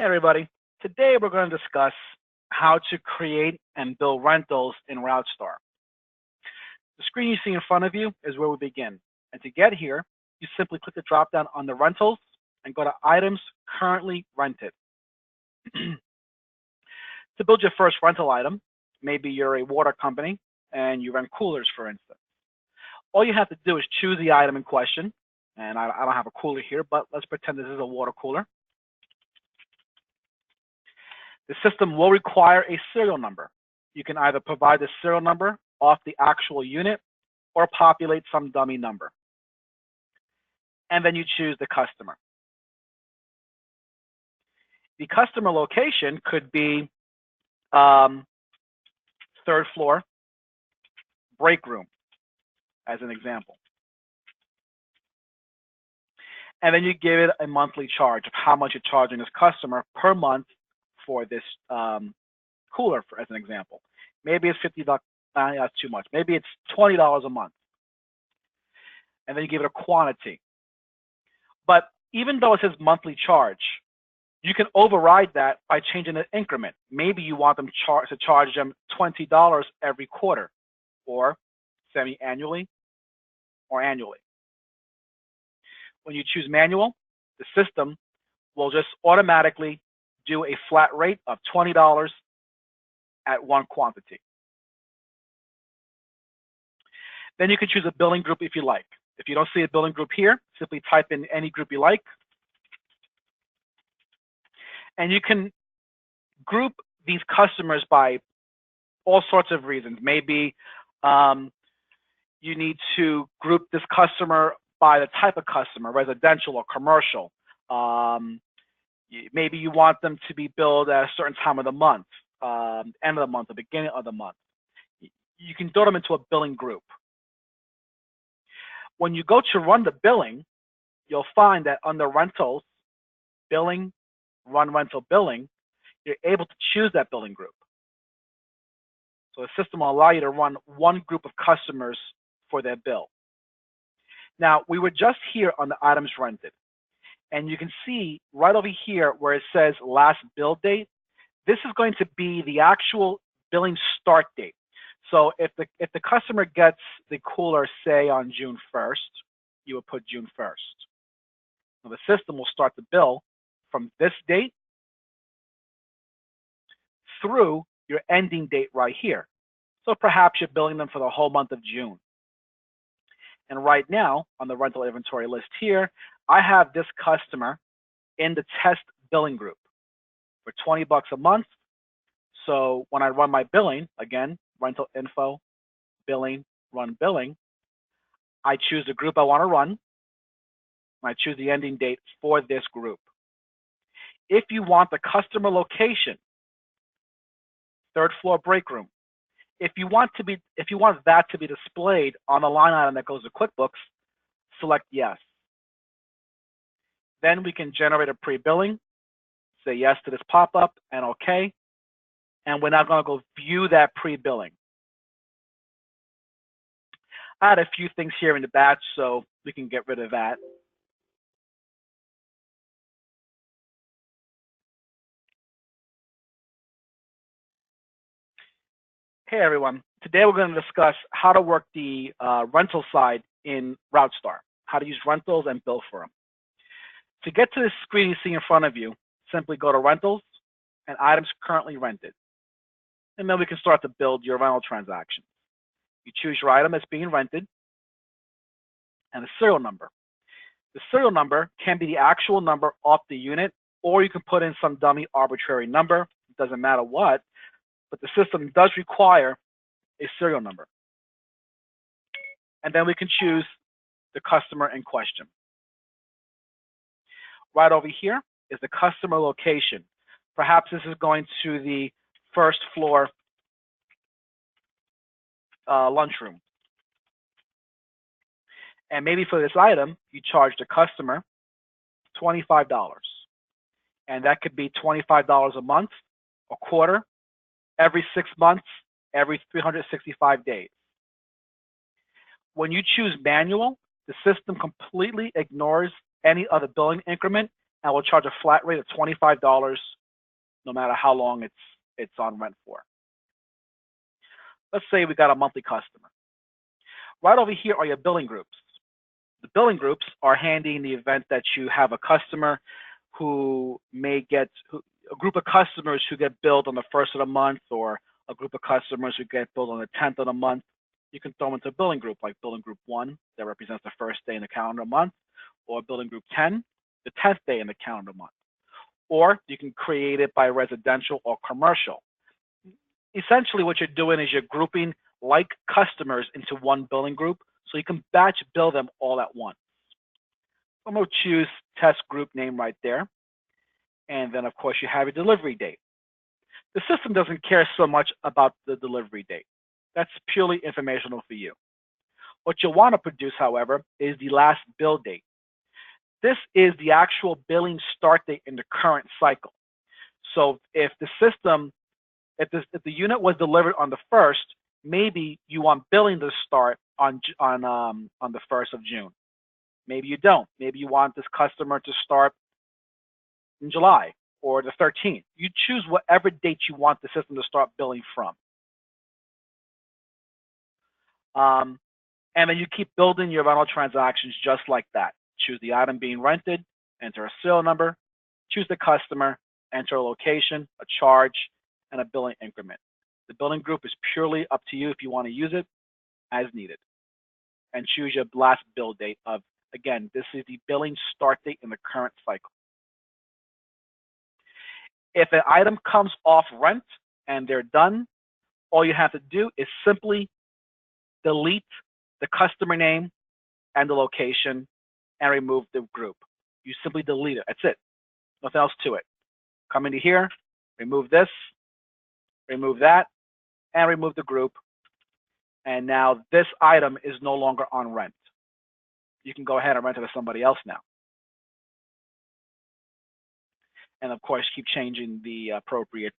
Hey everybody, today we're going to discuss how to create and build rentals in RouteStar. The screen you see in front of you is where we begin. And to get here, you simply click the drop down on the rentals and go to items currently rented. To build your first rental item, maybe you're a water company and you rent coolers, for instance. All you have to do is choose the item in question. And I don't have a cooler here, but let's pretend this is a water cooler. The system will require a serial number. You can either provide the serial number off the actual unit or populate some dummy number. And then you choose the customer. The customer location could be third floor, break room, as an example. And then you give it a monthly charge of how much you're charging this customer per month for this cooler, as an example. Maybe it's $50, that's too much. Maybe it's $20 a month. And then you give it a quantity. But even though it says monthly charge, you can override that by changing the increment. Maybe you want them to charge them $20 every quarter, or semi-annually, or annually. When you choose manual, the system will just automatically do a flat rate of $20 at one quantity. Then you can choose a billing group if you like. If you don't see a billing group here, simply type in any group you like. And you can group these customers by all sorts of reasons. Maybe you need to group this customer by the type of customer, residential or commercial. Maybe you want them to be billed at a certain time of the month, end of the month, the beginning of the month. You can throw them into a billing group. When you go to run the billing, you'll find that under rentals, billing, run rental billing, you're able to choose that billing group. So the system will allow you to run one group of customers for their bill. Now, we were just here on the items rented. And you can see right over here where it says last bill date, this is going to be the actual billing start date. So if the customer gets the cooler, say on June 1st, you would put June 1st. Now the system will start the bill from this date through your ending date right here. So perhaps you're billing them for the whole month of June. And right now, on the rental inventory list here, I have this customer in the test billing group for $20 a month. So when I run my billing, again, rental info, billing, run billing, I choose the group I want to run, and I choose the ending date for this group. If you want the customer location, third floor break room, if you want that to be displayed on the line item that goes to QuickBooks, select yes. Then we can generate a pre-billing, say yes to this pop-up, and okay. And we're now going to go view that pre-billing. I had a few things here in the batch, so we can get rid of that. Hey everyone, today we're going to discuss how to work the rental side in RouteStar, how to use rentals and bill for them. To get to the screen you see in front of you, simply go to rentals and items currently rented. And then we can start to build your rental transaction. You choose your item that's being rented and a serial number. The serial number can be the actual number off the unit, or you can put in some dummy arbitrary number. It doesn't matter what. But the system does require a serial number. And then we can choose the customer in question. Right over here is the customer location. Perhaps this is going to the first floor lunchroom. And maybe for this item, you charge the customer $25. And that could be $25 a month, a quarter, every 6 months, every 365 days. When you choose manual, the system completely ignores any other billing increment and we'll charge a flat rate of $25 no matter how long it's on rent for. Let's say we got a monthly customer. Right over here are your billing groups. The billing groups are handy in the event that you have a customer who may get, a group of customers who get billed on the 1st of the month, or a group of customers who get billed on the 10th of the month. You can throw them into a billing group, like billing group 1, that represents the first day in the calendar month, or billing group 10, the 10th day in the calendar month. Or you can create it by residential or commercial. Essentially, what you're doing is you're grouping like customers into one billing group, so you can batch bill them all at once. I'm going to choose test group name right there. And then, of course, you have a delivery date. The system doesn't care so much about the delivery date. That's purely informational for you. What you'll want to produce, however, is the last bill date. This is the actual billing start date in the current cycle. So if the system, if the unit was delivered on the 1st, maybe you want billing to start on the 1st of June. Maybe you don't. Maybe you want this customer to start in July or the 13th. You choose whatever date you want the system to start billing from. And then you keep building your rental transactions just like that. Choose the item being rented, enter a serial number, choose the customer, enter a location, a charge, and a billing increment. The billing group is purely up to you if you want to use it as needed. And choose your last bill date of, again, this is the billing start date in the current cycle. If an item comes off rent and they're done, all you have to do is simply delete the customer name and the location and remove the group. You simply delete it. That's it. Nothing else to it. Come into here, remove this, remove that, and remove the group. And now this item is no longer on rent. You can go ahead and rent it to somebody else now. And of course, keep changing the appropriate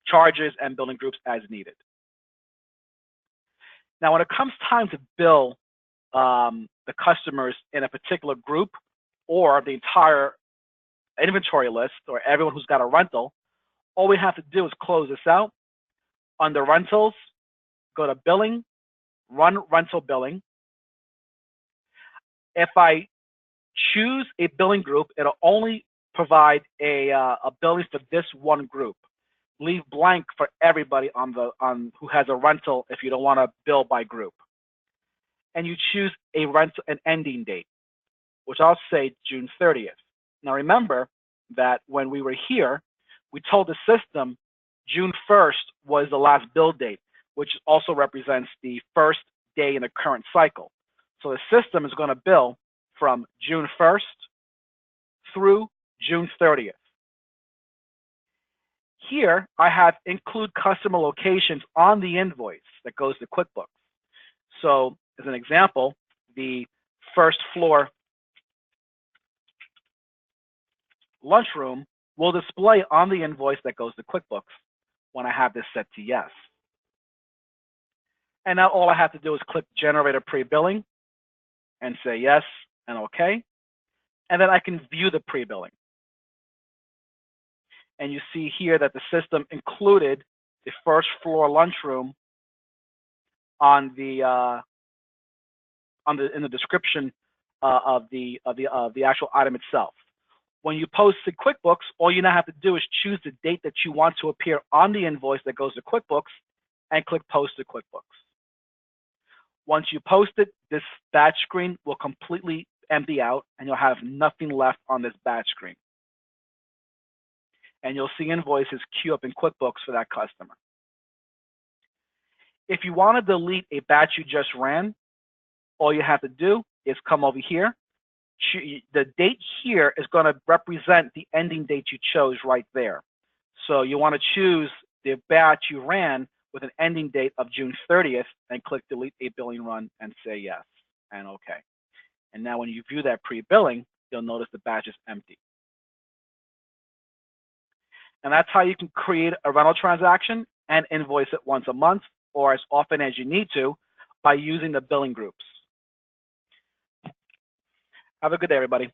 charges and billing groups as needed. Now, when it comes time to bill the customers in a particular group or the entire inventory list or everyone who's got a rental, all we have to do is close this out. Under rentals, go to billing, run rental billing. If I choose a billing group, it'll only provide a billing for this one group. Leave blank for everybody on who has a rental if you don't want to bill by group. And you choose an ending date, which I'll say June 30th. Now remember that when we were here, we told the system June 1st was the last bill date, which also represents the first day in the current cycle. So the system is going to bill from June 1st through June 30th. Here, I have include customer locations on the invoice that goes to QuickBooks. So as an example, the first floor lunchroom will display on the invoice that goes to QuickBooks when I have this set to yes. And now all I have to do is click Generate a Pre-Billing and say yes and OK. And then I can view the pre-billing. And you see here that the system included the first floor lunchroom in the description of the actual item itself. When you post to QuickBooks, all you now have to do is choose the date that you want to appear on the invoice that goes to QuickBooks and click Post to QuickBooks. Once you post it, this batch screen will completely empty out and you'll have nothing left on this batch screen. And you'll see invoices queue up in QuickBooks for that customer. If you want to delete a batch you just ran, all you have to do is come over here. The date here is going to represent the ending date you chose right there. So you want to choose the batch you ran with an ending date of June 30th and click Delete a Billing Run and say yes and OK. And now when you view that pre-billing, you'll notice the batch is empty. And that's how you can create a rental transaction and invoice it once a month or as often as you need to by using the billing groups. Have a good day, everybody.